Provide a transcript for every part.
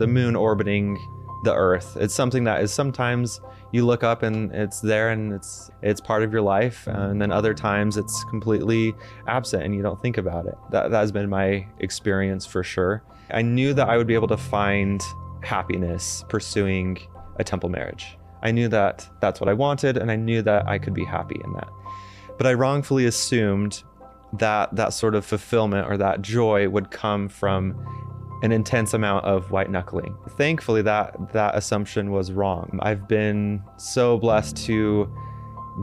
the moon orbiting the earth. It's something that is sometimes you look up and it's there and it's part of your life, and then other times it's completely absent and you don't think about it. That has been my experience for sure. I knew that I would be able to find happiness pursuing a temple marriage. I knew that that's what I wanted, and I knew that I could be happy in that. But I wrongfully assumed that that sort of fulfillment or that joy would come from an intense amount of white knuckling. Thankfully, that assumption was wrong. I've been so blessed to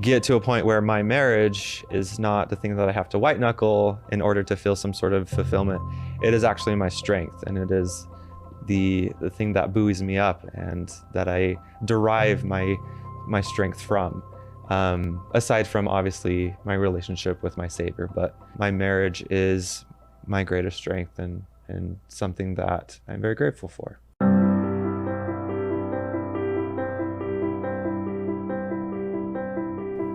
get to a point where my marriage is not the thing that I have to white knuckle in order to feel some sort of fulfillment. It is actually my strength, and it is the thing that buoys me up and that I derive my strength from. Aside from obviously my relationship with my Savior, but my marriage is my greatest strength and something that I'm very grateful for.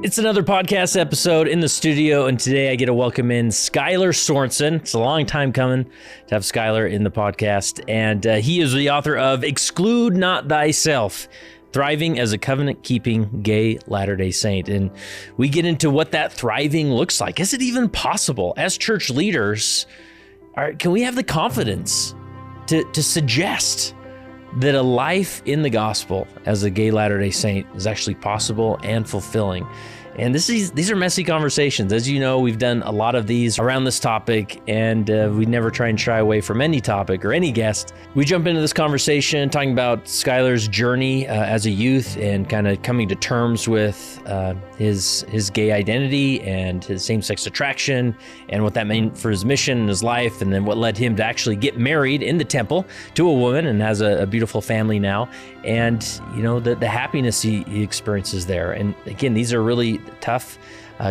It's another podcast episode in the studio, and today I get to welcome in Skyler Sorensen. It's a long time coming to have Skyler in the podcast, and he is the author of Exclude Not Thyself, Thriving as a Covenant-Keeping Gay Latter-day Saint. And we get into what that thriving looks like. Is it even possible as church leaders? Can we have the confidence to suggest that a life in the gospel as a gay Latter-day Saint is actually possible and fulfilling? And these are messy conversations. As you know, we've done a lot of these around this topic, and we never try and shy away from any topic or any guest. We jump into this conversation talking about Skyler's journey as a youth and kind of coming to terms with his gay identity and his same-sex attraction and what that meant for his mission and his life, and then what led him to actually get married in the temple to a woman and has a beautiful family now. And, you know, the happiness he experiences there. And again, these are really tough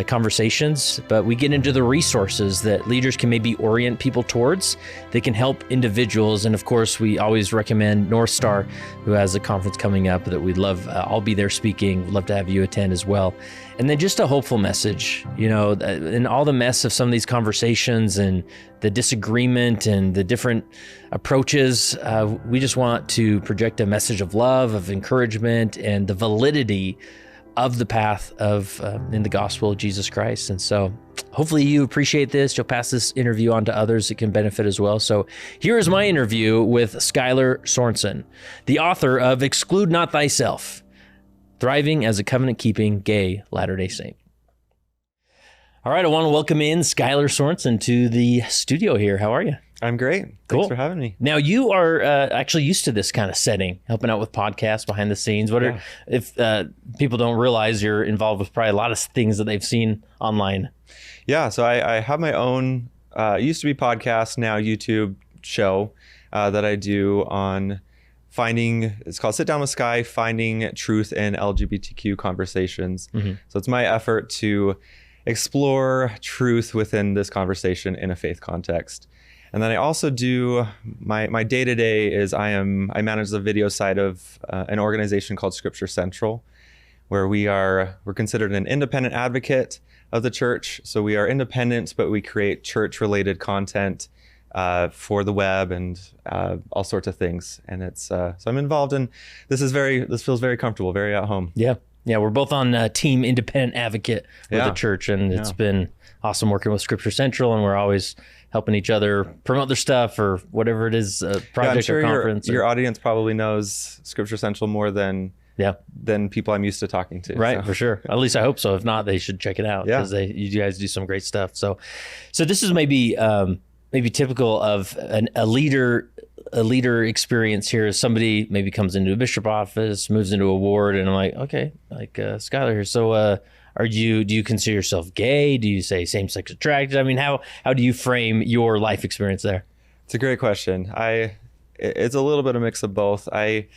conversations, but we get into the resources that leaders can maybe orient people towards that can help individuals. And of course, we always recommend North Star, who has a conference coming up that we'd love. I'll be there speaking. We'd love to have you attend as well. And then just a hopeful message, you know, in all the mess of some of these conversations and the disagreement and the different approaches, we just want to project a message of love, of encouragement, and the validity of the path of in the gospel of Jesus Christ. And so hopefully you appreciate this. You'll pass this interview on to others that can benefit as well. So here is my interview with Skyler Sorensen, the author of Exclude Not Thyself, Thriving as a Covenant-Keeping Gay Latter-day Saint. All right, I want to welcome in Skyler Sorensen to the studio here. How are you? I'm great. Cool. Thanks for having me. Now, you are actually used to this kind of setting, helping out with podcasts behind the scenes. If people don't realize you're involved with probably a lot of things that they've seen online? Yeah, so I have my own, used to be podcast, now YouTube show that I do on it's called Sit Down with Sky, Finding Truth in LGBTQ Conversations. Mm-hmm. So it's my effort to explore truth within this conversation in a faith context. And then I also do my day-to-day is I manage the video side of an organization called Scripture Central, where we're considered an independent advocate of the church. So we are independent, but we create church-related content for the web and all sorts of things. And it's so I'm involved in this feels very comfortable, very at home. Yeah. Yeah, we're both on Team Independent Advocate with the church, and it's been awesome working with Scripture Central, and we're always helping each other promote their stuff or whatever it is, project I'm sure or conference. Your audience probably knows Scripture Central more than people I'm used to talking to. Right, so. for sure. At least I hope so. If not, they should check it out because you guys do some great stuff. So this is maybe typical of a leader experience here. Is somebody maybe comes into a bishop office, moves into a ward, and I'm like, okay, Skyler here. So do you consider yourself gay? Do you say same-sex attracted? I mean, how do you frame your life experience there? It's a great question. It's a little bit of a mix of both. I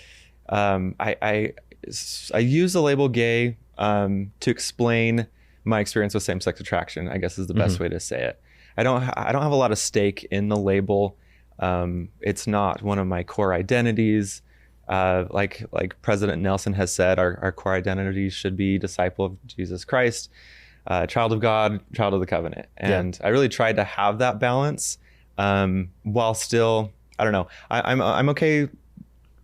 use the label gay to explain my experience with same-sex attraction, I guess is the best way to say it. I don't have a lot of stake in the label. It's not one of my core identities. Like President Nelson has said, our core identities should be disciple of Jesus Christ, child of God, child of the covenant. And I really tried to have that balance while still, I don't know, I'm okay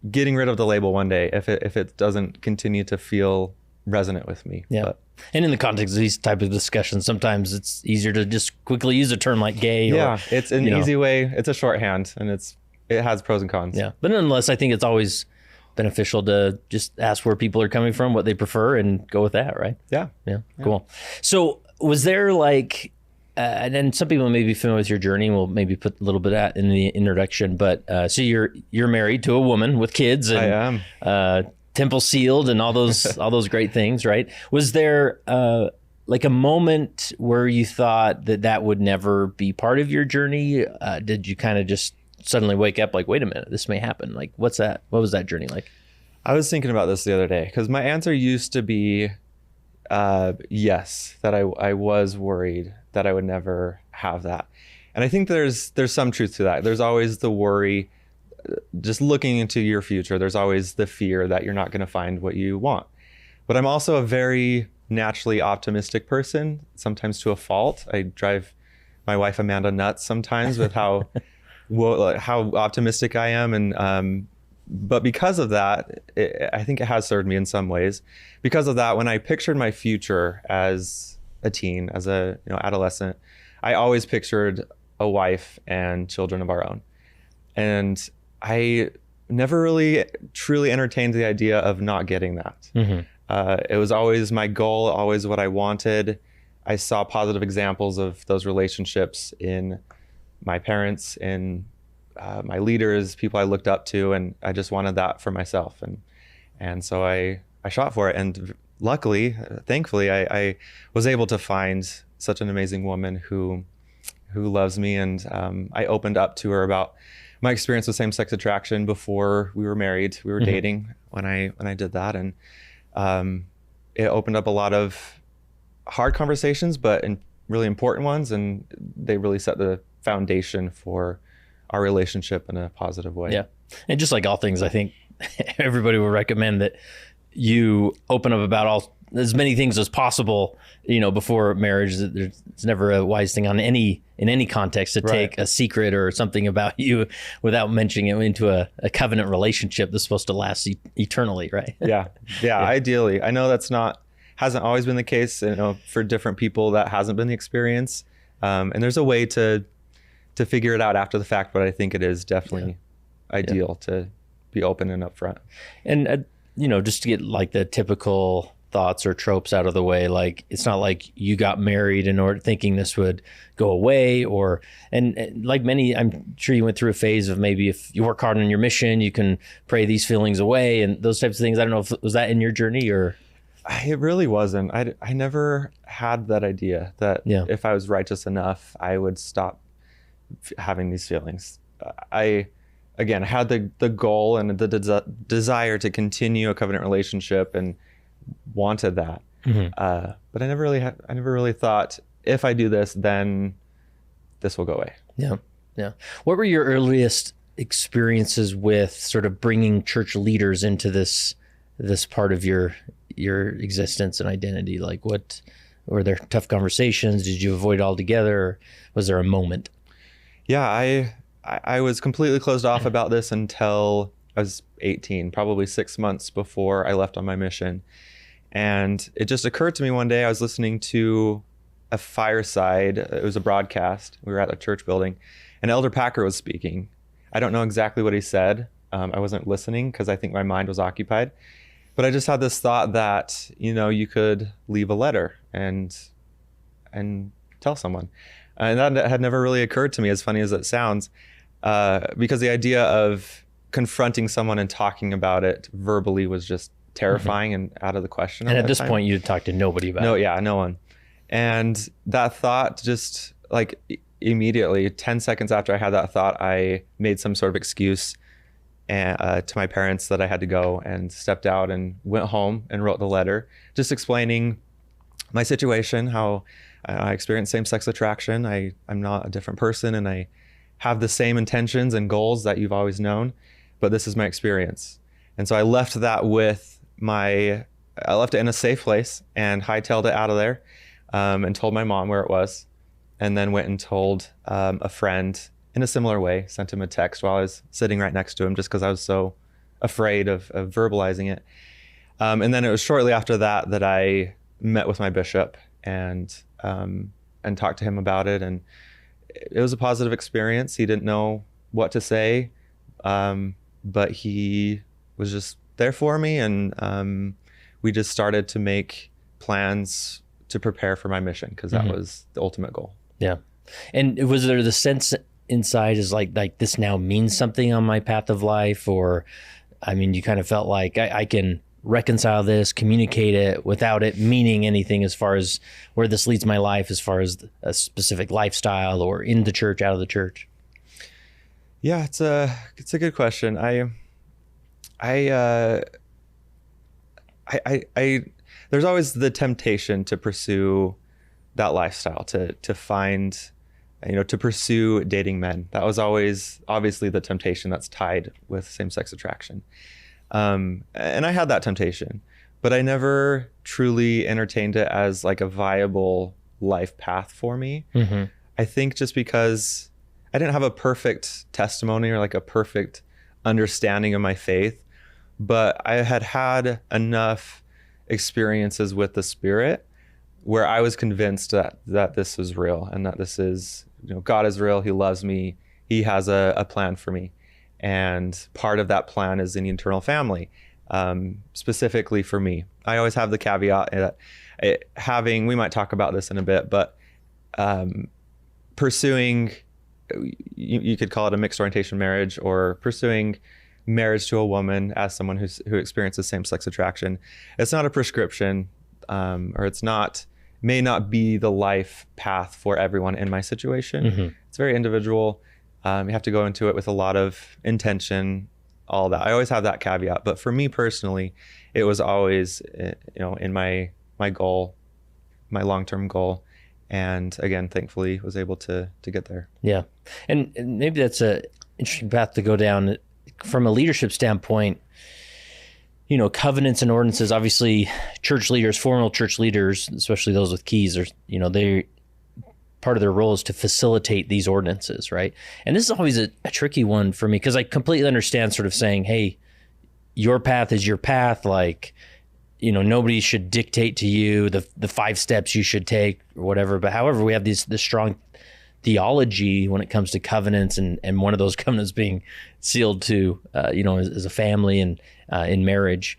getting rid of the label one day if it doesn't continue to feel resonant with me. Yeah. But, and in the context of these type of discussions, sometimes it's easier to just quickly use a term like gay. Yeah, or, it's an easy way. It's a shorthand, and it has pros and cons. Yeah, but nonetheless, I think it's always beneficial to just ask where people are coming from, what they prefer, and go with that, right? Yeah. Cool. So was there like, and then some people may be familiar with your journey. We'll maybe put a little bit of that in the introduction. But so you're married to a woman with kids, and I am. temple sealed, and all those great things, right? Was there like a moment where you thought that would never be part of your journey? Did you kind of just suddenly wake up like, wait a minute, this may happen? Like, what was that journey like? I was thinking about this the other day because my answer used to be yes, that I was worried that I would never have that. And I think there's some truth to that. There's always the worry, just looking into your future. There's always the fear that you're not going to find what you want. But I'm also a very naturally optimistic person, sometimes to a fault. I drive my wife Amanda nuts sometimes with how optimistic I am. And but because of that, I think it has served me in some ways. Because of that, when I pictured my future as a teen, as a adolescent, I always pictured a wife and children of our own. And I never really truly entertained the idea of not getting that. Mm-hmm. It was always my goal, always what I wanted. I saw positive examples of those relationships in my parents, in my leaders, people I looked up to, and I just wanted that for myself. And so I shot for it. And luckily, thankfully, I was able to find such an amazing woman who loves me. And I opened up to her about my experience with same-sex attraction before we were married. We were mm-hmm. dating when I did that. And it opened up a lot of hard conversations, but really important ones. And they really set the foundation for our relationship in a positive way. Yeah. And just like all things, I think everybody would recommend that you open up about as many things as possible, before marriage. It's never a wise thing in any context to take a secret or something about you without mentioning it into a covenant relationship that's supposed to last eternally, right? Yeah. Ideally. I know hasn't always been the case. For different people, that hasn't been the experience. And there's a way to figure it out after the fact, but I think it is definitely ideal to be open and upfront. And just to get like the typical thoughts or tropes out of the way, like it's not like you got married in order thinking this would go away, and like many, I'm sure you went through a phase of maybe if you work hard on your mission, you can pray these feelings away and those types of things. I don't know if was that in your journey or. It really wasn't. I never had that idea that if I was righteous enough, I would stop having these feelings. I had the goal and the desire to continue a covenant relationship and wanted that. Mm-hmm. But I never really thought, if I do this, then this will go away. Yeah. What were your earliest experiences with sort of bringing church leaders into this part of your existence and identity? Like, what were there tough conversations? Did you avoid altogether? Or was there a moment? Yeah, I was completely closed off about this until I was 18, probably 6 months before I left on my mission. And it just occurred to me one day, I was listening to a fireside. It was a broadcast. We were at a church building, and Elder Packer was speaking. I don't know exactly what he said. I wasn't listening because I think my mind was occupied. But I just had this thought that, you could leave a letter and tell someone. And that had never really occurred to me, as funny as it sounds, because the idea of confronting someone and talking about it verbally was just terrifying mm-hmm. and out of the question. And at this point, you talked to nobody about it. No one. And that thought just like immediately, 10 seconds after I had that thought, I made some sort of excuse to my parents that I had to go, and stepped out and went home and wrote the letter, just explaining my situation, how I experienced same-sex attraction. I'm not a different person, and I have the same intentions and goals that you've always known, but this is my experience. And so I left that I left it in a safe place and hightailed it out of there, and told my mom where it was, and then went and told a friend in a similar way, sent him a text while I was sitting right next to him, just because I was so afraid of verbalizing it. And then it was shortly after that I met with my bishop and talked to him about it. And it was a positive experience. He didn't know what to say, but he was just there for me. And we just started to make plans to prepare for my mission, because that was the ultimate goal. Yeah. And was there the sense inside is like this now means something on my path of life? Or, I mean, you kind of felt like I can reconcile this, communicate it without it meaning anything as far as where this leads my life, as far as a specific lifestyle or in the church, out of the church? Yeah, it's a good question. There's always the temptation to pursue that lifestyle, to find, to pursue dating men. That was always obviously the temptation that's tied with same-sex attraction. And I had that temptation, but I never truly entertained it as like a viable life path for me. I think just because I didn't have a perfect testimony or like a perfect understanding of my faith, but I had enough experiences with the Spirit where I was convinced that this was real, and that this is, God is real. He loves me. He has a plan for me. And part of that plan is an eternal family, specifically for me. I always have the caveat that we might talk about this in a bit, but pursuing, you could call it a mixed orientation marriage, or pursuing marriage to a woman as someone who experiences same-sex attraction, it's not a prescription, or may not be the life path for everyone in my situation. It's very individual. You have to go into it with a lot of intention, all that. I always have that caveat, but for me personally, it was always, in my goal, my long-term goal. And again, thankfully was able to get there. Yeah. And maybe that's a interesting path to go down from a leadership standpoint. Covenants and ordinances, obviously church leaders, formal church leaders, especially those with keys, are, they part of their role is to facilitate these ordinances, right? And this is always a tricky one for me, because I completely understand sort of saying, hey, your path is your path. Like, nobody should dictate to you the 5 steps you should take or whatever. But however, we have this strong theology when it comes to covenants, and one of those covenants being sealed to, as a family and in marriage.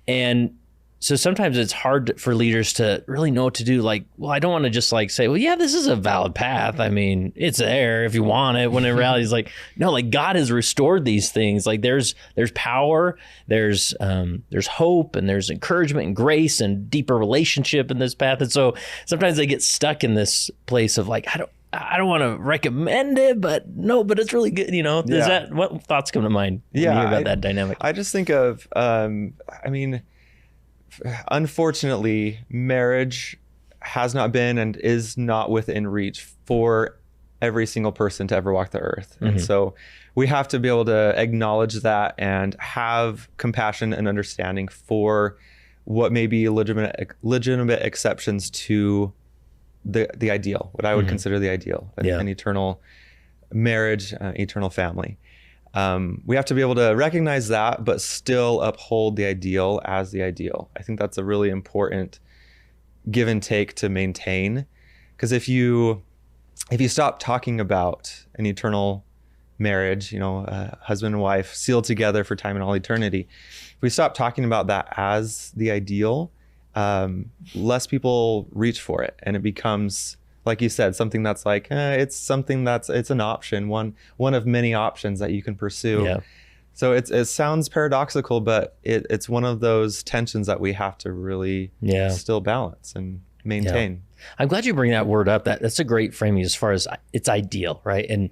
And so sometimes it's hard for leaders to really know what to do. Like, well, I don't want to just like say, well, yeah, this is a valid path. I mean, it's there if you want it. When in reality, it's like, no, like God has restored these things. Like there's power, there's hope, and there's encouragement and grace and deeper relationship in this path. And so sometimes they get stuck in this place of like, I don't want to recommend it, but it's really good. What thoughts come to mind when you hear about that dynamic? I just think of, unfortunately, marriage has not been and is not within reach for every single person to ever walk the earth. And so we have to be able to acknowledge that and have compassion and understanding for what may be legitimate exceptions to the ideal, what I would consider the ideal, an eternal marriage, eternal family. We have to be able to recognize that, but still uphold the ideal as the ideal. I think that's a really important give and take to maintain, because if you stop talking about an eternal marriage, husband and wife sealed together for time and all eternity, if we stop talking about that as the ideal, less people reach for it, and it becomes, like you said, something that's like, it's an option, one of many options that you can pursue. Yeah. So it sounds paradoxical, but it's one of those tensions that we have to really still balance and maintain. Yeah. I'm glad you bring that word up. That's a great framing as far as it's ideal, right? And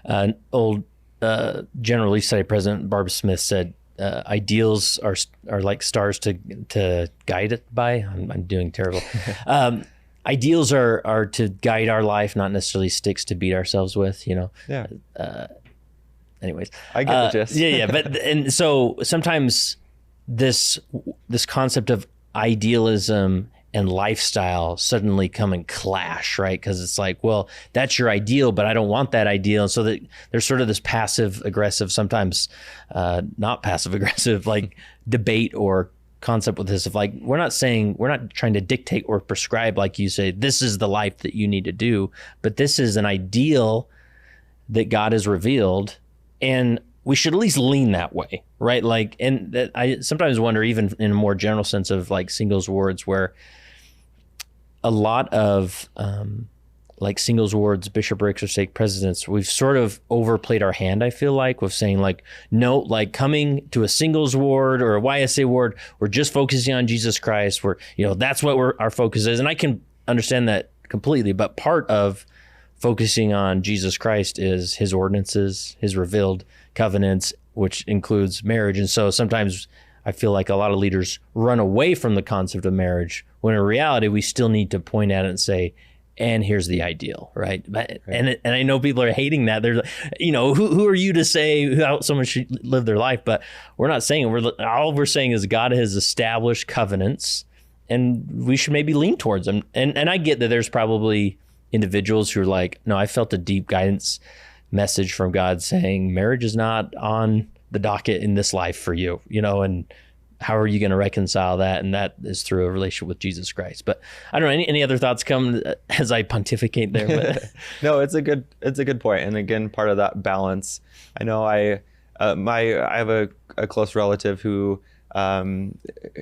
an old General Relief Society President Barbara Smith said, ideals are like stars to guide it by. I'm doing terrible. Ideals are to guide our life, not necessarily sticks to beat ourselves with, Yeah. Anyways. I get the gist. Yeah. But, and so sometimes this concept of idealism and lifestyle suddenly come and clash, right? Because it's like, well, that's your ideal, but I don't want that ideal. And so that there's sort of this passive aggressive, sometimes not passive aggressive, like debate or concept with this of like, we're not trying to dictate or prescribe, like you say, this is the life that you need to do, but this is an ideal that God has revealed, and we should at least lean that way, right? Like, and that I sometimes wonder, even in a more general sense of like singles wards, where a lot of like singles wards, bishoprics, or stake presidents, we've sort of overplayed our hand, I feel like, with saying like, no, like coming to a singles ward or a YSA ward, we're just focusing on Jesus Christ. That's what our focus is. And I can understand that completely, but part of focusing on Jesus Christ is his ordinances, his revealed covenants, which includes marriage. And so sometimes I feel like a lot of leaders run away from the concept of marriage, when in reality, we still need to point at it and say, and here's the ideal, right? And I know people are hating that. They're, who are you to say how someone should live their life? But we're not saying all we're saying is God has established covenants, and we should maybe lean towards them. And I get that there's probably individuals who are like, no, I felt a deep guidance message from God saying marriage is not on the docket in this life for you, and how are you going to reconcile that? And that is through a relationship with Jesus Christ. But I don't know, any other thoughts come as I pontificate there? But No, it's a good point. And again, part of that balance, I know I have a close relative who,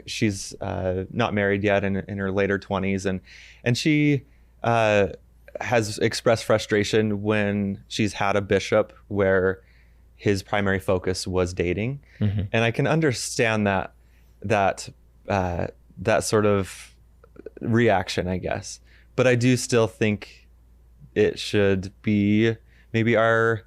she's not married yet, in her later 20s. And she, has expressed frustration when she's had a bishop where his primary focus was dating. Mm-hmm. And I can understand that sort of reaction, I guess. But I do still think it should be maybe our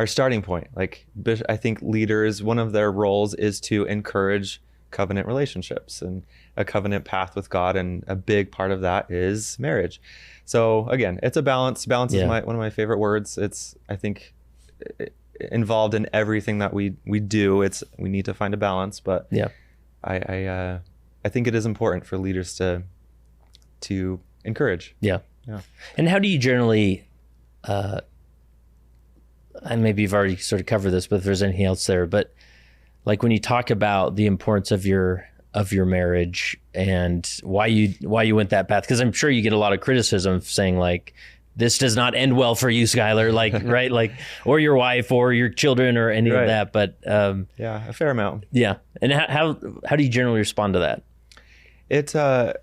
starting point. Like, I think leaders, one of their roles is to encourage covenant relationships and a covenant path with God, and a big part of that is marriage. So again, it's a balance. Balance is one of my favorite words. It's, I think, involved in everything that we do. We need to find a balance, but I think it is important for leaders to encourage. Yeah. And how do you generally, and maybe you've already sort of covered this, but if there's anything else there, but like when you talk about the importance of your marriage and why you went that path, because I'm sure you get a lot of criticism saying like, this does not end well for you, Skyler, like, right? Like, or your wife or your children or any of that. But a fair amount. Yeah. And how do you generally respond to that? It's I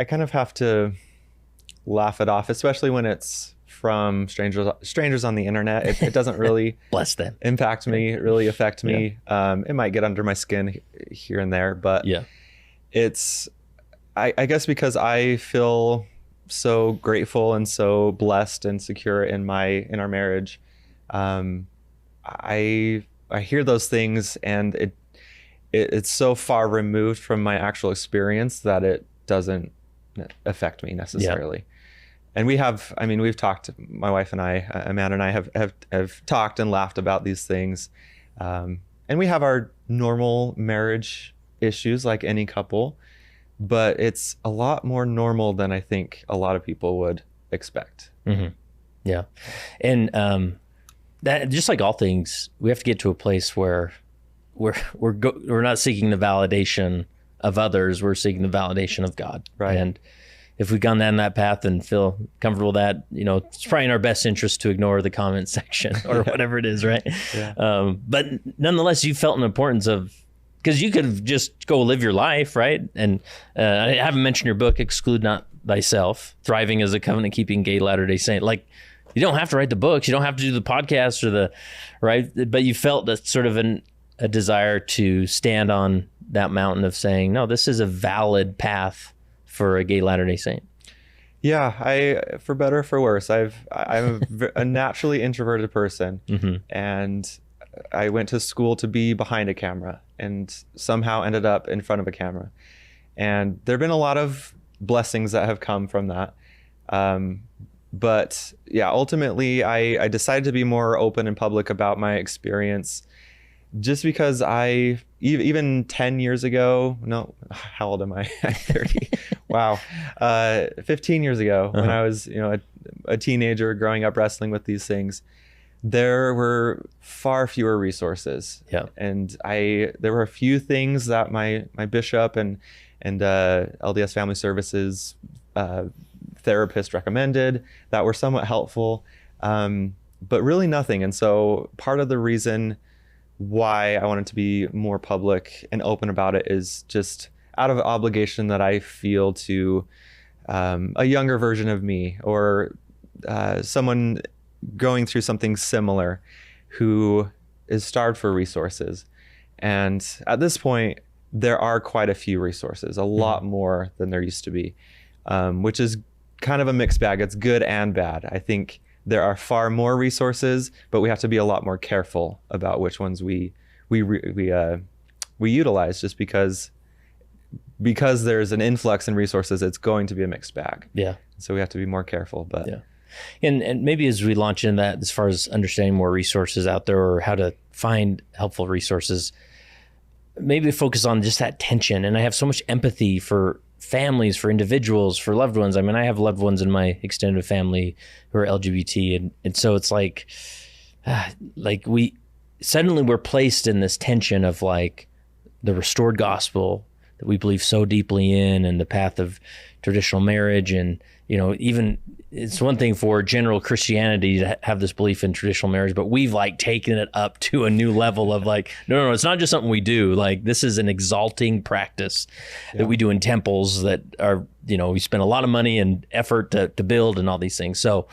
kind of have to laugh it off, especially when it's from strangers on the internet. It doesn't really bless them impact me, really affect me. It might get under my skin here and there, but it's I guess because I feel so grateful and so blessed and secure in our marriage. I hear those things, and it's so far removed from my actual experience that it doesn't affect me necessarily. And we've talked, my wife and I, Amanda and I have talked and laughed about these things. And we have our normal marriage issues like any couple, but it's a lot more normal than I think a lot of people would expect. Mm-hmm. Yeah. And that, just like all things, we have to get to a place where we're not seeking the validation of others, we're seeking the validation of God. Right. And if we've gone down that path and feel comfortable with that, it's probably in our best interest to ignore the comment section or whatever it is, right? Yeah. But nonetheless, you felt an importance of, because you could just go live your life, right? And I haven't mentioned your book, Exclude Not Thyself, Thriving as a Covenant-Keeping Gay Latter-day Saint. Like, you don't have to write the books, you don't have to do the podcast right? But you felt that sort of a desire to stand on that mountain of saying, no, this is a valid path for a gay Latter-day Saint. Yeah, for better or for worse, I'm a naturally introverted person, mm-hmm. and I went to school to be behind a camera and somehow ended up in front of a camera. And there've been a lot of blessings that have come from that. But yeah, ultimately I decided to be more open and public about my experience just because even 10 years ago, no, how old am I? I'm 30. Wow. 15 years ago, when I was, a teenager growing up wrestling with these things, there were far fewer resources. Yeah. And there were a few things that my bishop and LDS Family Services therapist recommended that were somewhat helpful, but really nothing. And so part of the reason why I wanted to be more public and open about it is just out of obligation that I feel to a younger version of me, or someone going through something similar who is starved for resources. And at this point, there are quite a few resources, a lot more than there used to be, which is kind of a mixed bag. It's good and bad. I think there are far more resources, but we have to be a lot more careful about which ones we utilize, just because there's an influx in resources, it's going to be a mixed bag. Yeah. So we have to be more careful. But yeah. And maybe as we launch in that, as far as understanding more resources out there or how to find helpful resources, maybe focus on just that tension. And I have so much empathy for families, for individuals, for loved ones. I mean, I have loved ones in my extended family who are LGBT. And so it's like we're placed in this tension of like the restored gospel that we believe so deeply in, and the path of traditional marriage. And, even it's one thing for general Christianity to have this belief in traditional marriage, but we've like taken it up to a new level of like, no, it's not just something we do. Like, this is an exalting practice that we do in temples that are, we spend a lot of money and effort to build and all these things. So,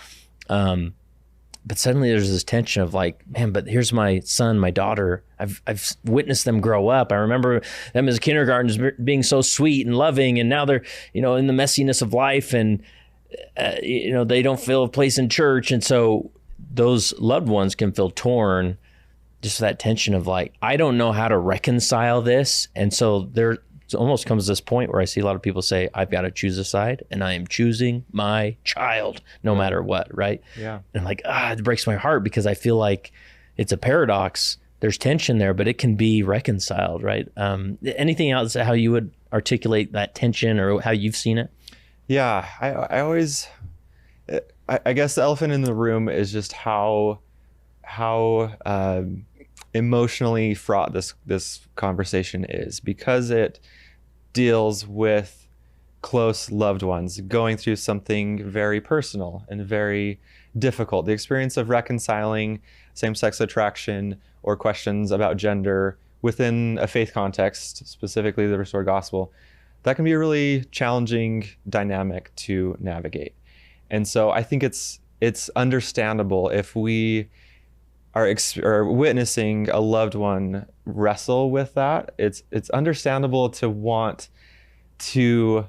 but suddenly there's this tension of like, man, but here's my son, my daughter. I've witnessed them grow up. I remember them as kindergartners being so sweet and loving, and now they're, in the messiness of life, and they don't feel a place in church. And so those loved ones can feel torn, just that tension of like, I don't know how to reconcile this. And so there almost comes this point where I see a lot of people say, I've got to choose a side, and I am choosing my child no matter what, right? Yeah. And I'm like, it breaks my heart, because I feel like it's a paradox. There's tension there, but it can be reconciled, right? Anything else how you would articulate that tension, or how you've seen it? Yeah, I guess the elephant in the room is just how emotionally fraught this conversation is, because it deals with close loved ones going through something very personal and very difficult. The experience of reconciling same-sex attraction or questions about gender within a faith context, specifically the restored gospel, that can be a really challenging dynamic to navigate. And so I think it's understandable if we are witnessing a loved one wrestle with that. It's understandable to want to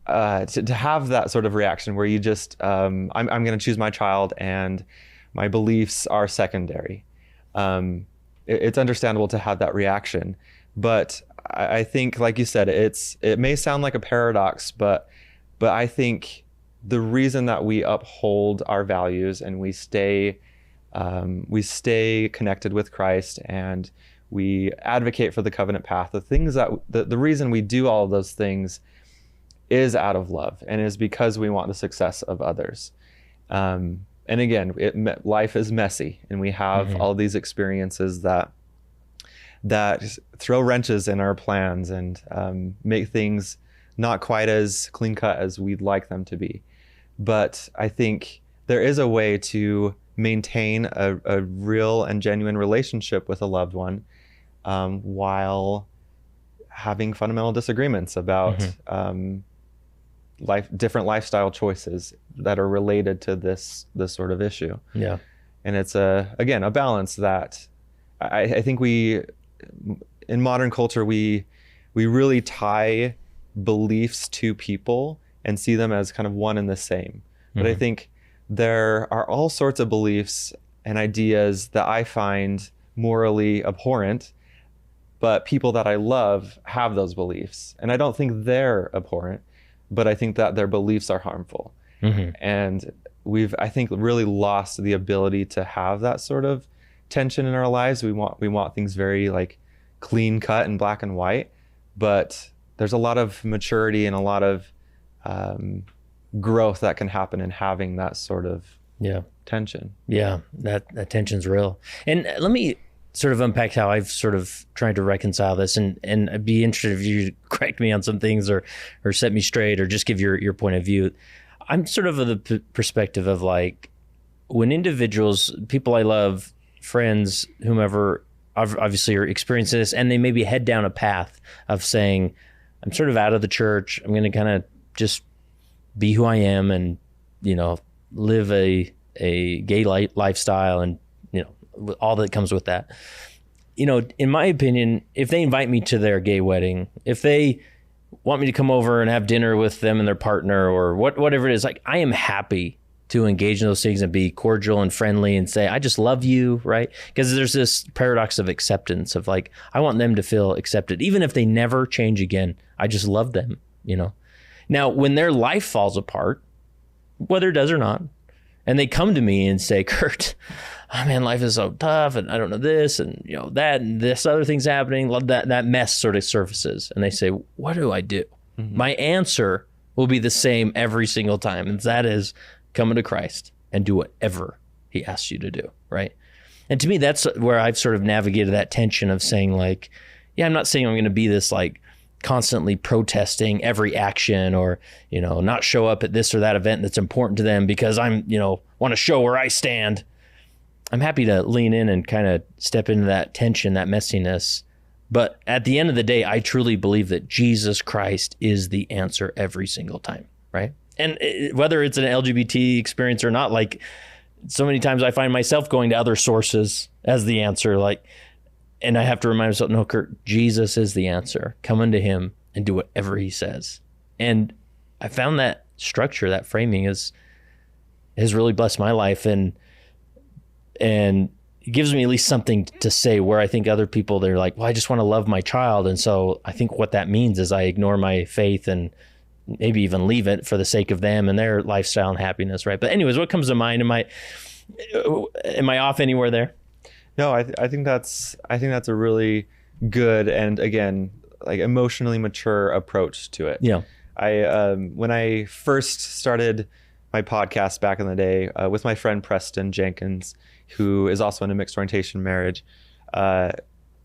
have that sort of reaction where you just I'm going to choose my child and my beliefs are secondary. It's understandable to have that reaction, but I think, like you said, it may sound like a paradox, but I think the reason that we uphold our values and we stay connected with Christ and we advocate for the covenant path, the reason we do all of those things is out of love, and is because we want the success of others. And again, life is messy, and we have all these experiences that throw wrenches in our plans and make things not quite as clean cut as we'd like them to be. But I think there is a way to maintain a real and genuine relationship with a loved one while having fundamental disagreements about different lifestyle choices that are related to this sort of issue. Yeah. And it's a balance that I think in modern culture, we really tie beliefs to people and see them as kind of one and the same. But I think there are all sorts of beliefs and ideas that I find morally abhorrent, but people that I love have those beliefs. And I don't think they're abhorrent, but I think that their beliefs are harmful. And we've, I think, really lost the ability to have that sort of tension in our lives. We want things very like clean cut and black and white, but there's a lot of maturity and a lot of growth that can happen in having that sort of tension. Yeah, that tension's real. And let me sort of unpack how I've sort of tried to reconcile this, and I'd be interested if you correct me on some things or set me straight or just give your point of view. I'm sort of the perspective of like, when individuals, people I love, friends, whomever, obviously are experiencing this, and they maybe head down a path of saying, I'm sort of out of the church, I'm going to kind of just be who I am and, live a gay lifestyle and, all that comes with that. In my opinion, if they invite me to their gay wedding, if they want me to come over and have dinner with them and their partner or whatever it is, like, I am happy to engage in those things and be cordial and friendly and say, I just love you, right? Because there's this paradox of acceptance of like, I want them to feel accepted. Even if they never change again, I just love them, Now, when their life falls apart, whether it does or not, and they come to me and say, Kurt, oh man, life is so tough and I don't know this and that and this other thing's happening, that mess sort of surfaces. And they say, what do I do? Mm-hmm. My answer will be the same every single time. And that is, come into Christ and do whatever he asks you to do, right? And to me, that's where I've sort of navigated that tension of saying like, yeah, I'm not saying I'm going to be this like constantly protesting every action or, not show up at this or that event that's important to them because I'm, want to show where I stand. I'm happy to lean in and kind of step into that tension, that messiness. But at the end of the day, I truly believe that Jesus Christ is the answer every single time, right? And whether it's an LGBT experience or not, like so many times I find myself going to other sources as the answer, like, and I have to remind myself, no, Kurt, Jesus is the answer. Come unto him and do whatever he says. And I found that structure, that framing has really blessed my life. And it gives me at least something to say where I think other people, they're like, well, I just want to love my child. And so I think what that means is I ignore my faith and maybe even leave it for the sake of them and their lifestyle and happiness, right? But anyways, what comes to mind? Am I off anywhere there? No, I think that's a really good and, again, like emotionally mature approach to it. Yeah. When I first started my podcast back in the day with my friend Preston Jenkins, who is also in a mixed orientation marriage,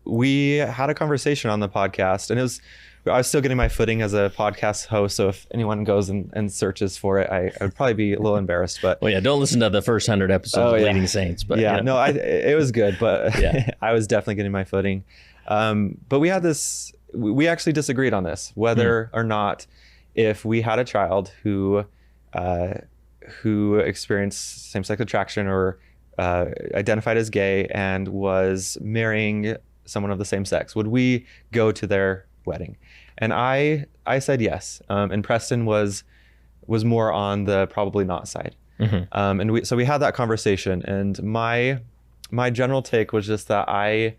we had a conversation on the podcast, and I was still getting my footing as a podcast host. So if anyone goes and searches for it, I would probably be a little embarrassed. But well, yeah, don't listen to the first 100 episodes of Leading Saints. But yeah, no, it was good, but I was definitely getting my footing. But we had this. We actually disagreed on this, whether or not, if we had a child who experienced same-sex attraction or identified as gay and was marrying someone of the same sex, would we go to their wedding? And I said yes. And Preston was more on the probably not side. Mm-hmm. And we had that conversation, and my general take was just that I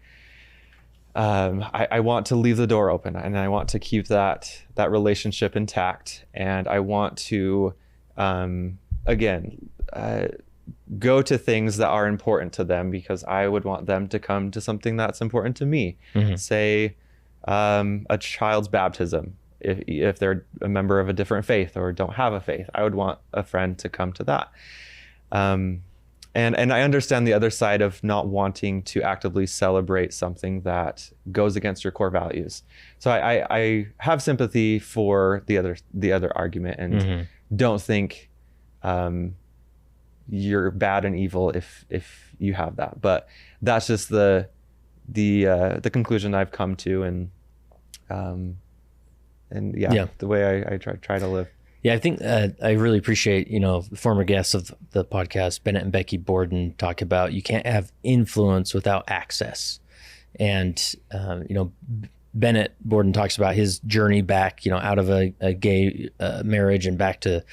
want to leave the door open, and I want to keep that relationship intact, and I want to go to things that are important to them, because I would want them to come to something that's important to me. Mm-hmm. Say a child's baptism, if they're a member of a different faith or don't have a faith, I would want a friend to come to that. And I understand the other side of not wanting to actively celebrate something that goes against your core values. So I have sympathy for the other argument, and mm-hmm. don't think you're bad and evil if you have that. But that's just the conclusion I've come to, and the way I try to live. Yeah, I think I really appreciate, the former guests of the podcast, Bennett and Becky Borden, talk about you can't have influence without access. And, Bennett Borden talks about his journey back, out of a gay marriage and back to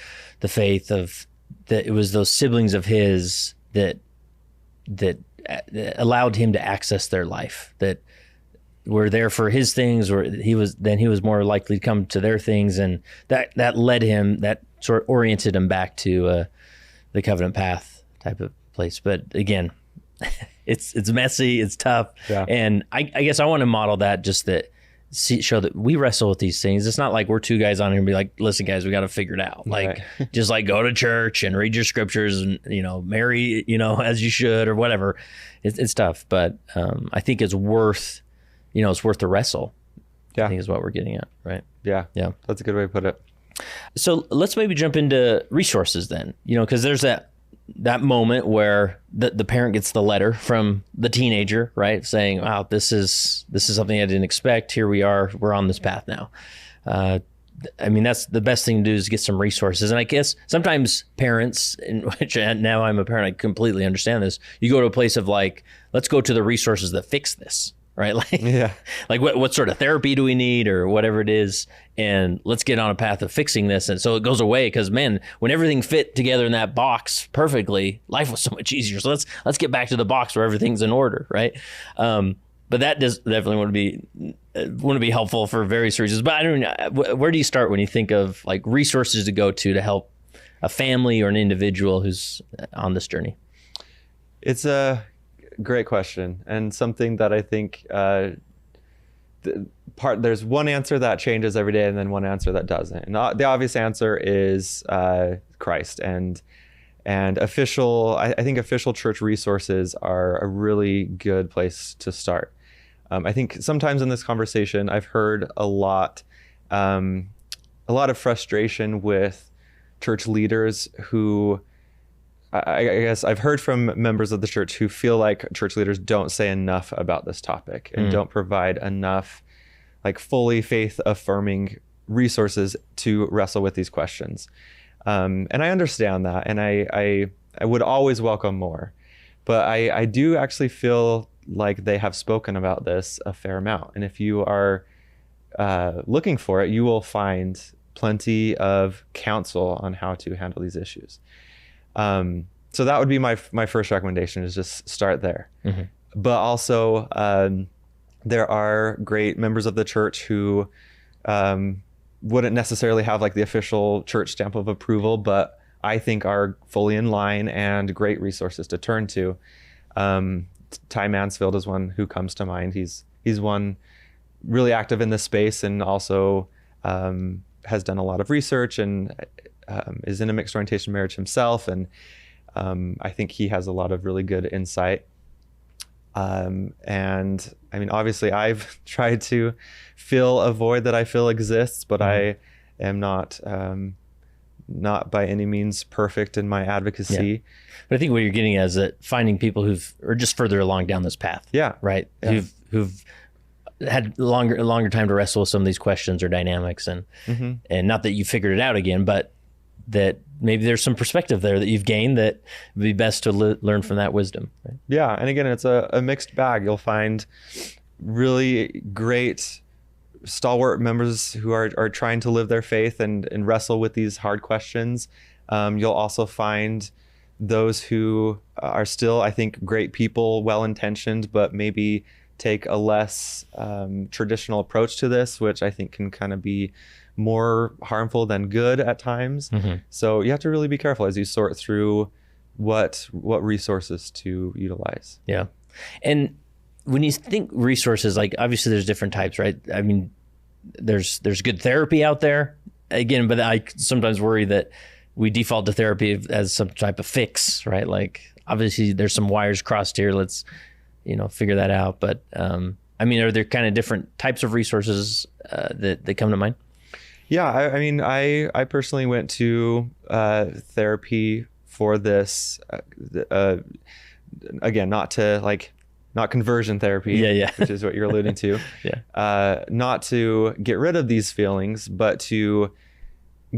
the faith of that. It was those siblings of his that allowed him to access their life, that were there for his things, or he was more likely to come to their things. And that led him, that sort of oriented him back to the covenant path type of place. But again, it's messy, it's tough. Yeah. And I guess I want to model that, just that show that we wrestle with these things. It's not like we're two guys on here and be like, listen guys, we got to figure it out. Like, just like go to church and read your scriptures and, marry, as you should, or whatever. It's tough, but I think it's worth, it's worth the wrestle. Yeah. I think is what we're getting at, right? Yeah. Yeah. That's a good way to put it. So let's maybe jump into resources then, because there's that moment where the parent gets the letter from the teenager, right? Saying, wow, this is something I didn't expect. Here we are, we're on this path now. That's the best thing to do, is get some resources. And I guess sometimes parents, in which now I'm a parent, I completely understand this. You go to a place of like, let's go to the resources that fix this. Right? Like what sort of therapy do we need, or whatever it is, and let's get on a path of fixing this. And so it goes away, because man, when everything fit together in that box perfectly, life was so much easier. So let's get back to the box where everything's in order, right? But that does definitely want to be helpful for various reasons. But I don't know, where do you start when you think of like resources to go to help a family or an individual who's on this journey? It's a great question, and something that I think there's one answer that changes every day, and then one answer that doesn't. And the obvious answer is Christ, and official. I think official church resources are a really good place to start. I think sometimes in this conversation, I've heard a lot of frustration with church leaders who, I guess I've heard from members of the church who feel like church leaders don't say enough about this topic and don't provide enough like fully faith-affirming resources to wrestle with these questions. And I understand that, and I would always welcome more. But I do actually feel like they have spoken about this a fair amount. And if you are looking for it, you will find plenty of counsel on how to handle these issues. So that would be my first recommendation, is just start there. Mm-hmm. But also, there are great members of the church who wouldn't necessarily have like the official church stamp of approval, but I think are fully in line and great resources to turn to. Ty Mansfield is one who comes to mind. He's one really active in this space, and also has done a lot of research, and is in a mixed orientation marriage himself, and I think he has a lot of really good insight. And I mean, obviously I've tried to fill a void that I feel exists, but I am not by any means perfect in my advocacy. Yeah. But I think what you're getting at is that finding people are just further along down this path. Yeah. Right. Yeah. Who've had a longer time to wrestle with some of these questions or dynamics, and not that you figured it out again, but that maybe there's some perspective there that you've gained that would be best to learn from that wisdom. Right? Yeah. And again, it's a mixed bag. You'll find really great stalwart members who are trying to live their faith and wrestle with these hard questions. You'll also find those who are still, I think, great people, well-intentioned, but maybe take a less traditional approach to this, which I think can kind of be more harmful than good at times. So you have to really be careful as you sort through what resources to utilize. Yeah. And when you think resources, like obviously there's different types, right? I mean, there's good therapy out there again, but I sometimes worry that we default to therapy as some type of fix, right? Like obviously there's some wires crossed here. Let's, figure that out. But I mean, are there kind of different types of resources that come to mind? Yeah, I mean, I personally went to therapy for this. Again, not conversion therapy, which is what you're alluding to. Not to get rid of these feelings, but to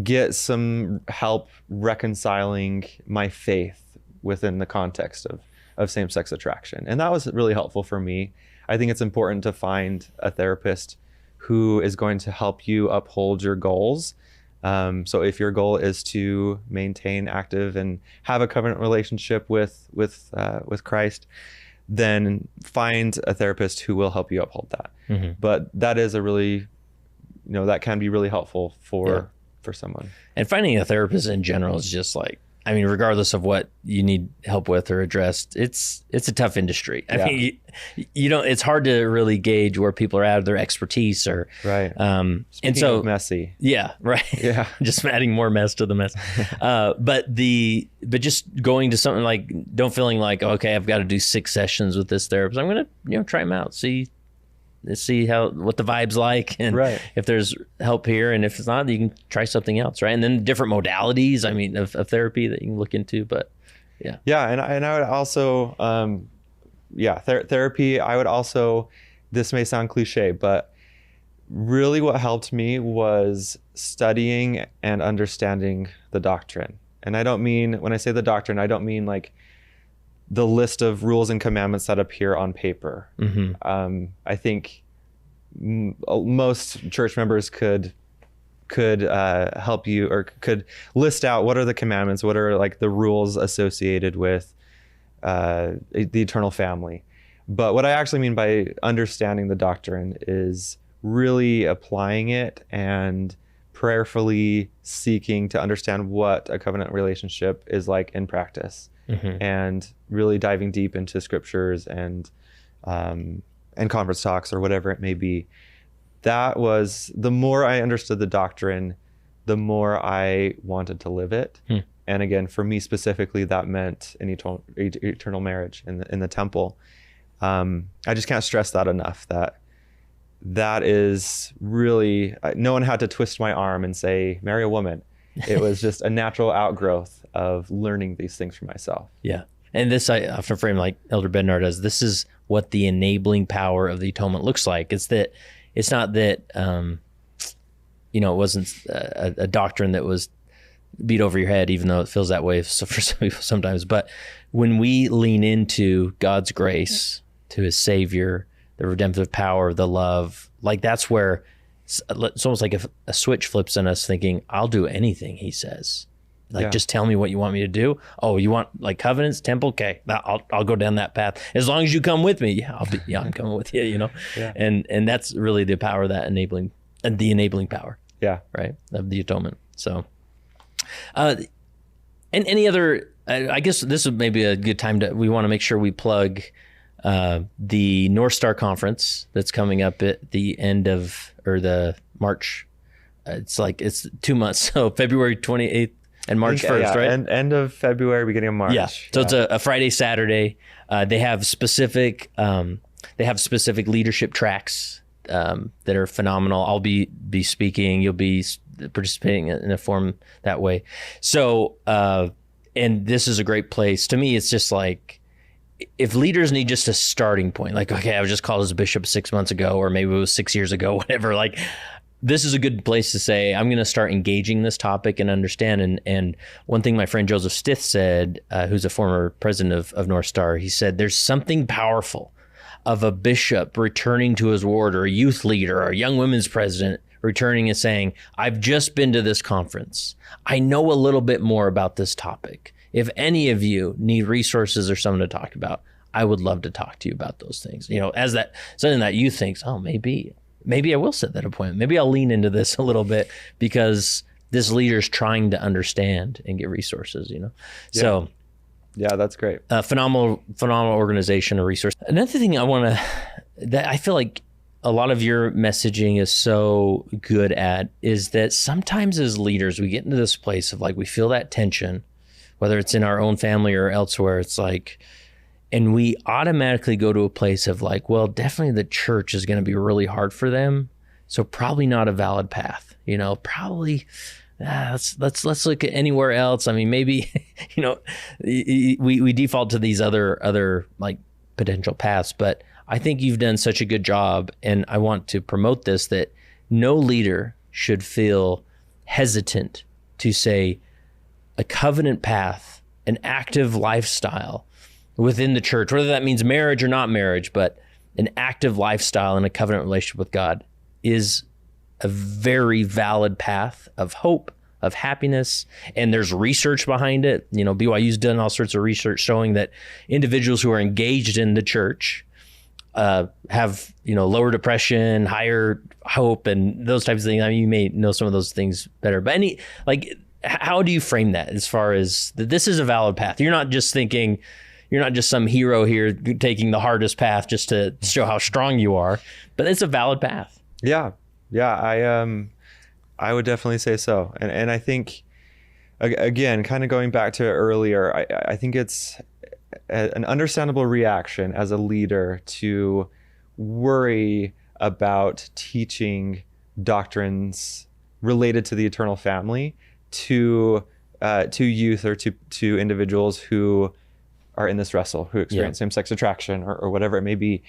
get some help reconciling my faith within the context of same-sex attraction. And that was really helpful for me. I think it's important to find a therapist who is going to help you uphold your goals. So if your goal is to maintain active and have a covenant relationship with Christ, then find a therapist who will help you uphold that. But that is a really, that can be really helpful for someone. And finding a therapist in general is just like, I mean, regardless of what you need help with or addressed, it's a tough industry. I mean, you don't, it's hard to really gauge where people are at, their expertise or, right. And Speaking so of messy. Yeah. Right. Yeah. Just adding more mess to the mess. But just going to something like, don't feeling like, okay, I've got to do 6 sessions with this therapist. I'm going to, try them out, see what the vibe's like, and right. if there's help here, and if it's not, you can try something else, right? And then different modalities, I mean, of therapy that you can look into. But yeah, and I would also therapy. I would also, this may sound cliche, but really what helped me was studying and understanding the doctrine. And I don't mean, when I say the doctrine, I don't mean like the list of rules and commandments that appear on paper. Mm-hmm. I think most church members could help you, or could list out what are the commandments, what are like the rules associated with the eternal family. But what I actually mean by understanding the doctrine is really applying it and prayerfully seeking to understand what a covenant relationship is like in practice. Mm-hmm. And really diving deep into scriptures and conference talks or whatever it may be. That was, the more I understood the doctrine, the more I wanted to live it. And again, for me specifically, that meant an eternal marriage in the temple. I just can't stress that enough, that is really, no one had to twist my arm and say, marry a woman. It was just a natural outgrowth of learning these things for myself. Yeah. And this, I often frame like Elder Bednar does, this is what the enabling power of the atonement looks like. It's not that, it wasn't a doctrine that was beat over your head, even though it feels that way for some people sometimes. But when we lean into God's grace, to his Savior, the redemptive power, the love, like that's where it's almost like if a switch flips on us thinking, I'll do anything he says. Like, just tell me what you want me to do. Oh, you want like covenants, temple? Okay, I'll go down that path. As long as you come with me, I'm coming with you, Yeah. And that's really the power of that enabling power. Yeah. Right. Of the atonement. So, and any other, I guess this would maybe a good time we want to make sure we plug the North Star Conference that's coming up at the end of, or the March. It's 2 months. So February 28th and March 1st, right? And end of February, beginning of March. Yeah. So it's a Friday, Saturday. They have specific leadership tracks that are phenomenal. I'll be speaking. You'll be participating in a form that way. So, and this is a great place. To me, it's just like, if leaders need just a starting point, like, okay, I was just called as a bishop 6 months ago, or maybe it was 6 years ago, whatever, like, this is a good place to say, I'm going to start engaging this topic and understand. And one thing my friend Joseph Stith said, who's a former president of North Star, he said, there's something powerful of a bishop returning to his ward, or a youth leader, or a young women's president returning and saying, I've just been to this conference. I know a little bit more about this topic. If any of you need resources or something to talk about, I would love to talk to you about those things. As that something that you think, oh, maybe I will set that appointment. Maybe I'll lean into this a little bit because this leader's trying to understand and get resources, Yeah. So yeah, that's great. Phenomenal organization, a resource. Another thing that I feel like a lot of your messaging is so good at is that sometimes as leaders, we get into this place of like, we feel that tension, whether it's in our own family or elsewhere. It's like, and we automatically go to a place of like, well, definitely the church is going to be really hard for them. So probably not a valid path, probably let's look at anywhere else. I mean, maybe, we default to these other like potential paths, but I think you've done such a good job, and I want to promote this, that no leader should feel hesitant to say a covenant path, an active lifestyle within the church, whether that means marriage or not marriage, but an active lifestyle in a covenant relationship with God is a very valid path of hope, of happiness. And there's research behind it. BYU's done all sorts of research showing that individuals who are engaged in the church have, lower depression, higher hope, and those types of things. I mean, you may know some of those things better, but how do you frame that as far as that this is a valid path? You're not just some hero here taking the hardest path just to show how strong you are, but it's a valid path. Yeah. I would definitely say so. And I think, again, kind of going back to it earlier, I think it's an understandable reaction as a leader to worry about teaching doctrines related to the eternal family to youth or to individuals who are in this wrestle, who experience same-sex attraction or whatever it may be.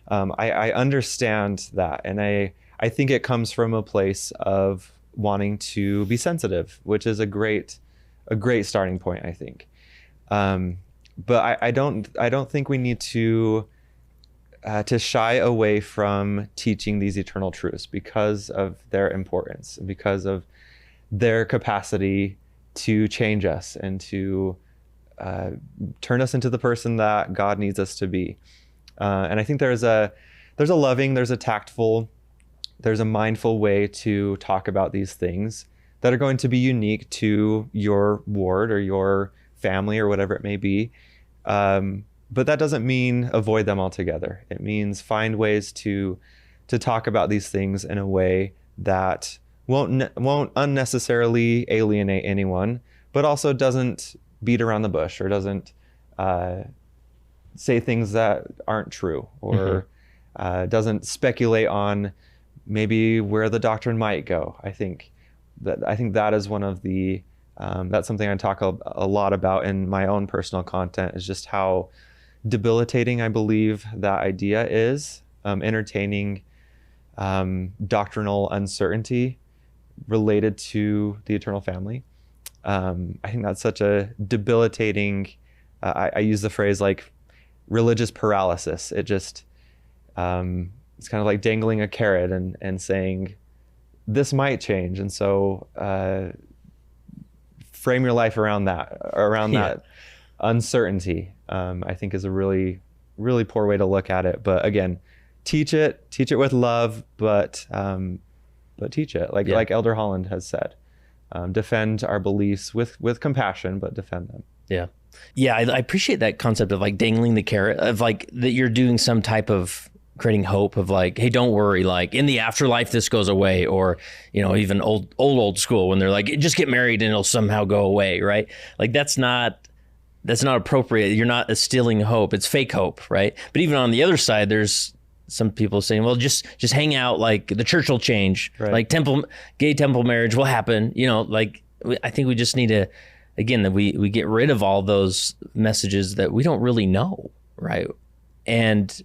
I understand that, and I think it comes from a place of wanting to be sensitive, which is a great starting point, I think. But I don't think we need to shy away from teaching these eternal truths because of their importance, because of their capacity to change us and to turn us into the person that God needs us to be. And I think there's a loving, there's a tactful, there's a mindful way to talk about these things that are going to be unique to your ward or your family or whatever it may be. But that doesn't mean avoid them altogether. It means find ways to talk about these things in a way that won't unnecessarily alienate anyone, but also doesn't beat around the bush or doesn't say things that aren't true or doesn't speculate on maybe where the doctrine might go. I think that is one of the that's something I talk a lot about in my own personal content, is just how debilitating I believe that idea is, entertaining doctrinal uncertainty related to the eternal family. I think that's such a debilitating, I use the phrase like religious paralysis. It just, it's kind of like dangling a carrot and saying, this might change. And so frame your life around that uncertainty, I think is a really, really poor way to look at it. But again, teach it with love, but teach it like Elder Holland has said. Defend our beliefs with compassion, but defend them. Yeah, I appreciate that concept of like dangling the carrot, of like that you're doing some type of creating hope of like, hey, don't worry, like in the afterlife this goes away, or even old school when they're like, just get married and it'll somehow go away, right? Like that's not appropriate. You're not instilling hope. It's fake hope, right? But even on the other side, there's some people saying, well, just hang out, like the church will change, right? Like gay temple marriage will happen, like I think we just need to, again, that we get rid of all those messages that we don't really know, right? And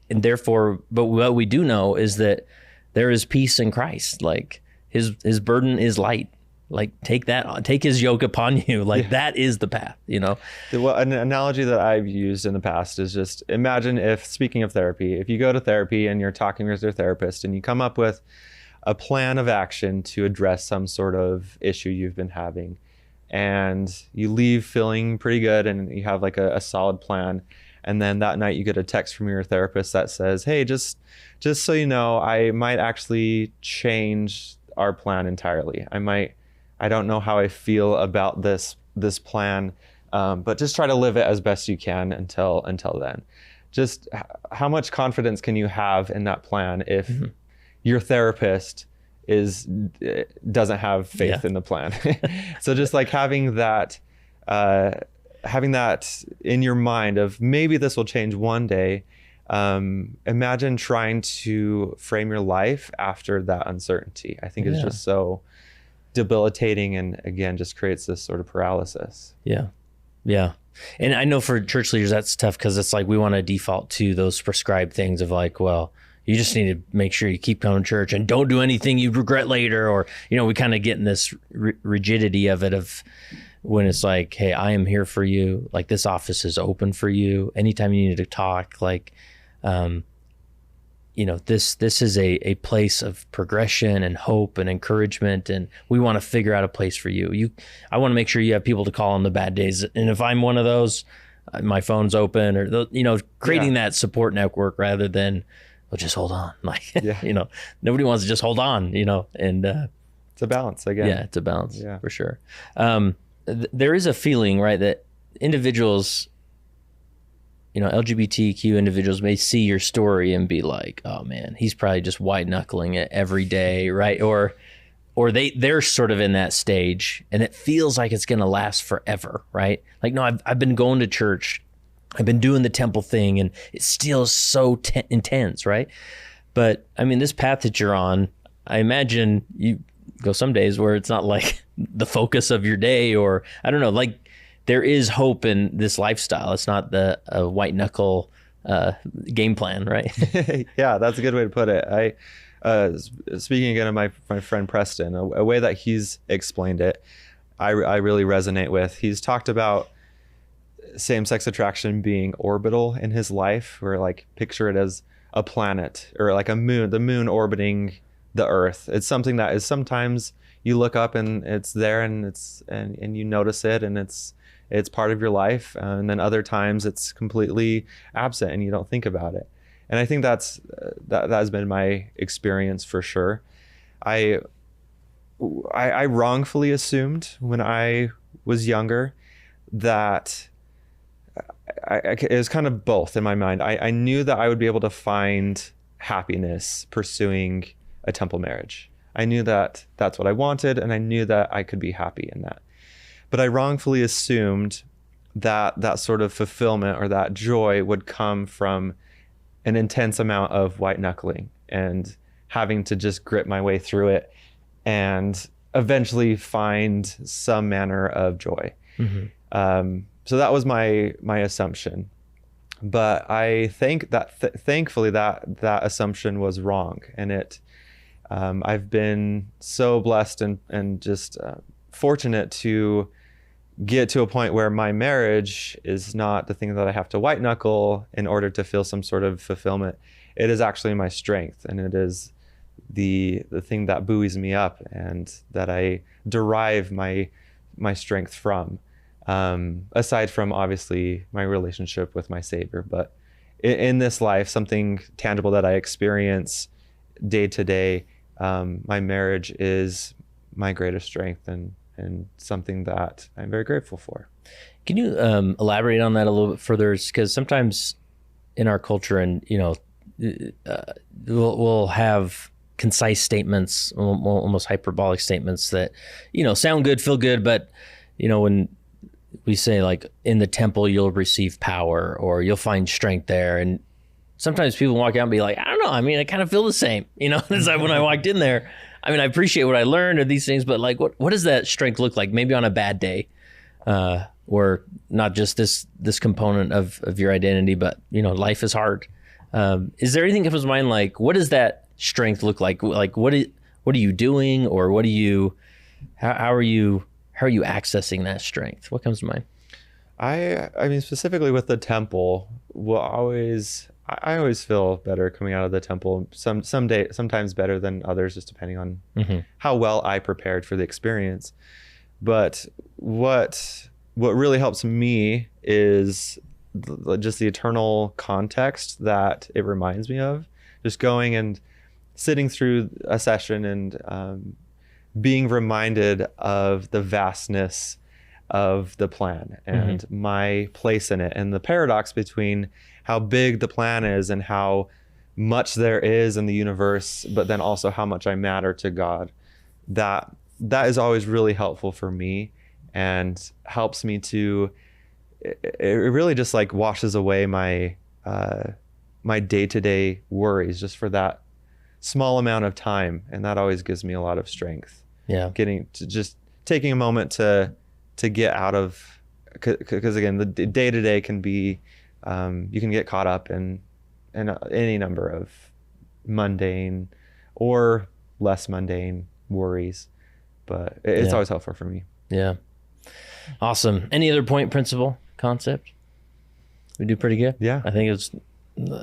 therefore, but what we do know is that there is peace in Christ. Like his burden is light. Like take his yoke upon you. Like that is the path, Well, an analogy that I've used in the past is just imagine if, speaking of therapy, if you go to therapy and you're talking with your therapist and you come up with a plan of action to address some sort of issue you've been having, and you leave feeling pretty good and you have like a solid plan. And then that night you get a text from your therapist that says, hey, just so you know, I might actually change our plan entirely. I don't know how I feel about this plan, but just try to live it as best you can until then. Just how much confidence can you have in that plan if your therapist doesn't have faith in the plan? So just like having that in your mind of maybe this will change one day. Imagine trying to frame your life after that uncertainty. I think it's just so debilitating, and again, just creates this sort of paralysis. Yeah. And I know for church leaders, that's tough because it's like we want to default to those prescribed things of like, well, you just need to make sure you keep coming to church and don't do anything you regret later. Or, we kind of get in this rigidity of it, of when it's like, hey, I am here for you. Like this office is open for you. Anytime you need to talk, like, this is a place of progression and hope and encouragement, and we want to figure out a place for you. I want to make sure you have people to call on the bad days, and if I'm one of those, my phone's open, or creating that support network rather than, well, just hold on, like nobody wants to just hold on, and It's a balance again. Yeah, it's a balance. Yeah. For sure. There is a feeling, right, that individuals, LGBTQ individuals may see your story and be like, oh man, he's probably just white knuckling it every day, right? Or they're sort of in that stage and it feels like it's going to last forever, right? Like, no, I've been going to church, I've been doing the temple thing, and it still is so intense, right? But I mean, this path that you're on, I imagine you go some days where it's not like the focus of your day, or I don't know, like there is hope in this lifestyle. It's not the white knuckle game plan, right? Yeah, that's a good way to put it. Speaking again of my friend Preston, a way that he's explained it, I really resonate with. He's talked about same-sex attraction being orbital in his life, where like picture it as a planet or like a moon, the moon orbiting the earth. It's something that is sometimes you look up and it's there and and you notice it and it's part of your life, and then other times it's completely absent and you don't think about it. And I think that has been my experience for sure. I wrongfully assumed when I was younger that it was kind of both in my mind. I knew that I would be able to find happiness pursuing a temple marriage. I knew that that's what I wanted, and I knew that I could be happy in that. But I wrongfully assumed that sort of fulfillment or that joy would come from an intense amount of white knuckling and having to just grit my way through it and eventually find some manner of joy. Mm-hmm. So that was my assumption. But I think that thankfully that assumption was wrong, and I've been so blessed and just fortunate to get to a point where my marriage is not the thing that I have to white knuckle in order to feel some sort of fulfillment. It is actually my strength, and it is the thing that buoys me up and that I derive my strength from. Aside from obviously my relationship with my Savior, but in this life, something tangible that I experience day to day, my marriage is my greatest strength and something that I'm very grateful for. Can you elaborate on that a little bit further? Because sometimes in our culture, and we'll have concise statements, almost hyperbolic statements that sound good, feel good, but when we say like in the temple you'll receive power or you'll find strength there, and sometimes people walk out and be like, I don't know, I mean, I kind of feel the same, it's like when I walked in there, I mean, I appreciate what I learned or these things, but like what does that strength look like maybe on a bad day, or not just this component of your identity, but life is hard. Is there anything that comes to mind, like what does that strength look like? Like what are you doing, or how are you accessing that strength? What comes to mind? I mean, specifically with the temple, I always feel better coming out of the temple. Sometimes better than others, just depending on how well I prepared for the experience. But what really helps me is just the eternal context that it reminds me of. Just going and sitting through a session and being reminded of the vastness of the plan and my place in it, and the paradox between how big the plan is and how much there is in the universe, but then also how much I matter to God. That is always really helpful for me and helps me to, it really just like washes away my day-to-day worries just for that small amount of time. And that always gives me a lot of strength. Yeah. Taking a moment to get out of, because again, the day-to-day can be, you can get caught up in any number of mundane or less mundane worries, but it's always helpful for me. Yeah. Awesome. Any other point, principle, concept? We do pretty good. Yeah. I think it's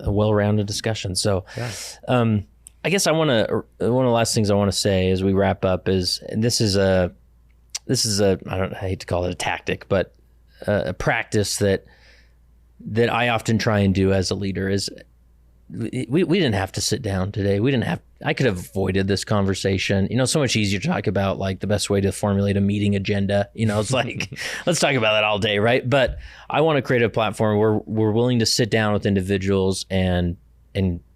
a well-rounded discussion. So, I guess one of the last things I want to say as we wrap up is, and this is a I hate to call it a tactic, but a practice that I often try and do as a leader is we didn't have to sit down today. could have avoided this conversation. So much easier to talk about like the best way to formulate a meeting agenda. It's like, let's talk about that all day, right? But I want to create a platform where we're willing to sit down with individuals and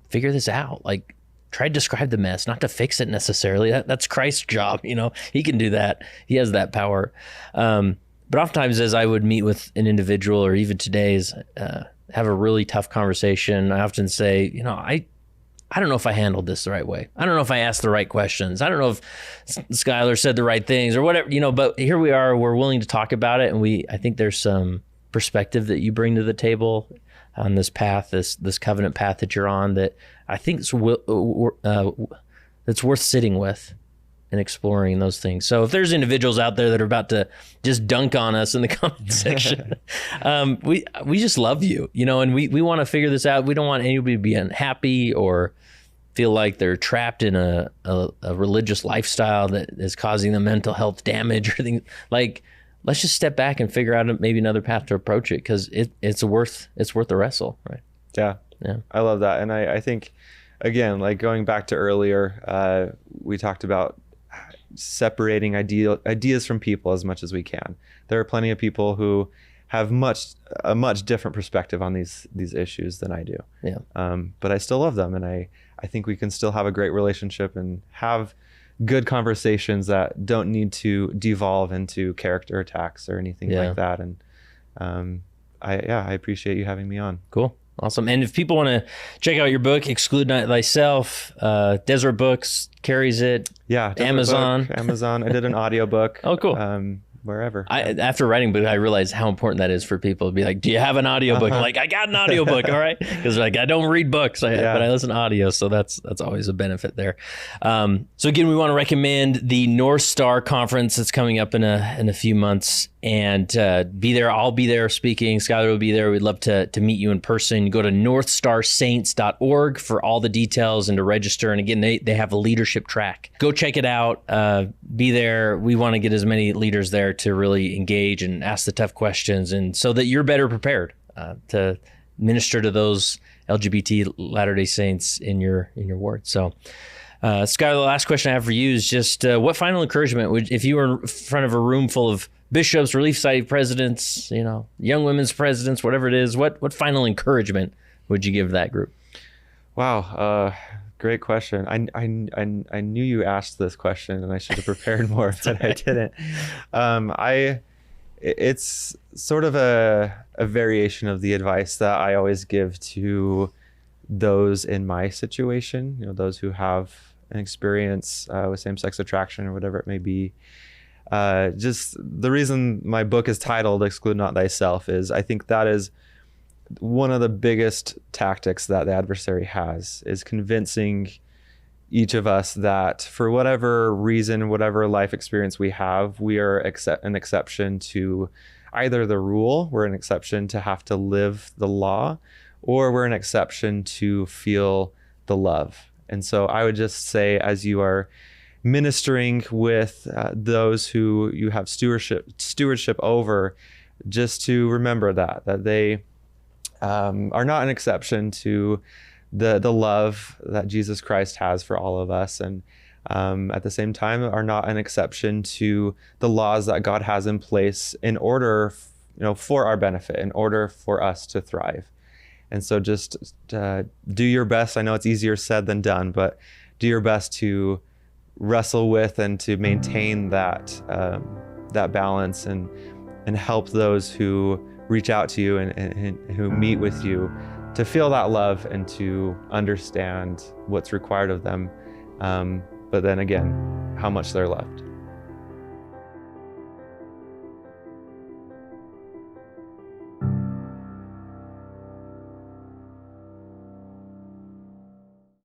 figure this out. Like, try to describe the mess, not to fix it necessarily. That's Christ's job. He can do that. He has that power. But oftentimes, as I would meet with an individual, or even today's, have a really tough conversation, I often say, I don't know if I handled this the right way. I don't know if I asked the right questions. I don't know if Skyler said the right things or whatever, but here we are, we're willing to talk about it. And I think there's some perspective that you bring to the table on this path, this covenant path that you're on, that I think that's worth sitting with and exploring those things. So if there's individuals out there that are about to just dunk on us in the comment section, we just love you, and we want to figure this out. We don't want anybody to be unhappy or feel like they're trapped in a religious lifestyle that is causing them mental health damage or things. Like, let's just step back and figure out maybe another path to approach it, because it's worth the wrestle, right? Yeah. I love that. And I think, again, like going back to earlier, we talked about separating ideas from people as much as we can. There are plenty of people who have a much different perspective on these issues than I do. Yeah. But I still love them, and I think we can still have a great relationship and have good conversations that don't need to devolve into character attacks or anything like that. And I appreciate you having me on. Cool. Awesome. And if people want to check out your book, Exclude Not Thyself, Desert Books carries it. Yeah. Amazon. Amazon. I did an audiobook. Oh, cool. Wherever. After writing book, I realized how important that is for people to be like, do you have an audiobook? Like, I got an audiobook. All right. Because like, I don't read books, but I listen to audio. So that's always a benefit there. So again, we want to recommend the North Star Conference that's coming up in a few months, and be there. I'll be there speaking. Skyler will be there. We'd love to meet you in person. Go to northstarsaints.org for all the details and to register. And again, they have a leadership track. Go check it out. Be there. We want to get as many leaders there to really engage and ask the tough questions, and so that you're better prepared to minister to those LGBT Latter-day Saints in your ward. So, Skyler, the last question I have for you is just what final encouragement if you were in front of a room full of bishops, Relief Society presidents, young women's presidents, whatever it is, what final encouragement would you give that group? Wow. Great question. I knew you asked this question, and I should have prepared more, but I didn't. It's sort of a variation of the advice that I always give to those in my situation, those who have an experience with same-sex attraction or whatever it may be. Just the reason my book is titled Exclude Not Thyself is I think that is one of the biggest tactics that the adversary has, is convincing each of us that for whatever reason, whatever life experience we have, we are an exception to either the rule, we're an exception to have to live the law, or we're an exception to feel the love. And so I would just say, as you are ministering with those who you have stewardship over, just to remember that they are not an exception to the love that Jesus Christ has for all of us, and at the same time are not an exception to the laws that God has in place in order, for our benefit, in order for us to thrive. And so just do your best. I know it's easier said than done, but do your best to wrestle with and to maintain that balance and help those who reach out to you and who meet with you to feel that love and to understand what's required of them. But then again, how much they're loved.